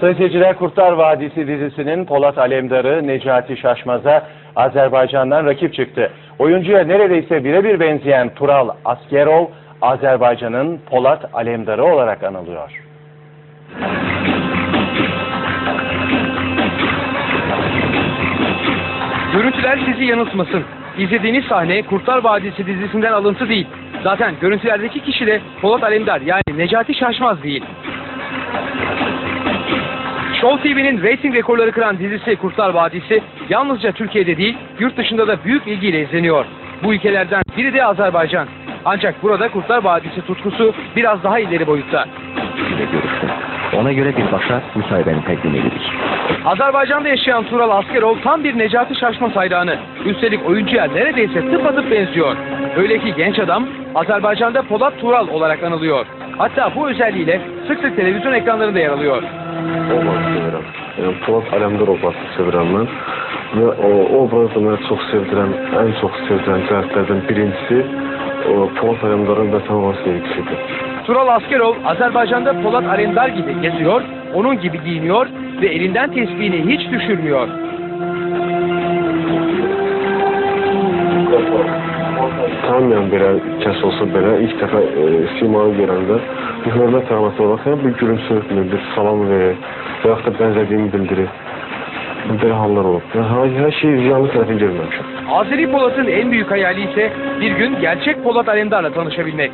Seyirciler, Kurtlar Vadisi dizisinin Polat Alemdar'ı Necati Şaşmaz'a Azerbaycan'dan rakip çıktı. Oyuncuya neredeyse birebir benzeyen Tural Askerov, Azerbaycan'ın Polat Alemdar'ı olarak anılıyor. Görüntüler sizi yanıltmasın. İzlediğiniz sahne Kurtlar Vadisi dizisinden alıntı değil. Zaten görüntülerdeki kişi de Polat Alemdar, yani Necati Şaşmaz değil. Show TV'nin reyting rekorları kıran dizisi Kurtlar Vadisi yalnızca Türkiye'de değil, yurt dışında da büyük ilgiyle izleniyor. Bu ülkelerden biri de Azerbaycan. Ancak burada Kurtlar Vadisi tutkusu biraz daha ileri boyutta. Ona göre bir başa müsaadeni təqdim edirik. Azerbaycan'da yaşayan Tural Askerov tam bir Necati Şaşmaz hayranı. Üstelik oyuncuya neredeyse tıpatıp benziyor. Öyle ki genç adam Azerbaycan'da Polat Tural olarak anılıyor. Hatta bu özelliğiyle sık sık televizyon ekranlarında yer alıyor. Obrazı sevirəm. Yəni Polat Alemdar obrazı sevirəm mən. Və o obrazı mənə çox sevdirən, ən çox sevdirən cəhətlərdən birincisi Polat Alemdar'ın vətəndaş sevgisidir. Tural Askerov Azerbaycan'da Polat Alemdar gibi geziyor, onun gibi giyiniyor ve elinden tesbihini hiç düşürmüyor. Tanımayan belə kəs olsa belə ilk dəfə simayı görəndə bir hörmət əlaməti olaraq bir gülümsünür, bir salam verir və yaxud da bənzədiyimi bildirir. Belə hallar olub. Hər şey ziyanlı tərəfini görməmişəm. Azeri Polat'ın en büyük hayali ise bir gün gerçek Polat Alemdar'la tanışabilmek.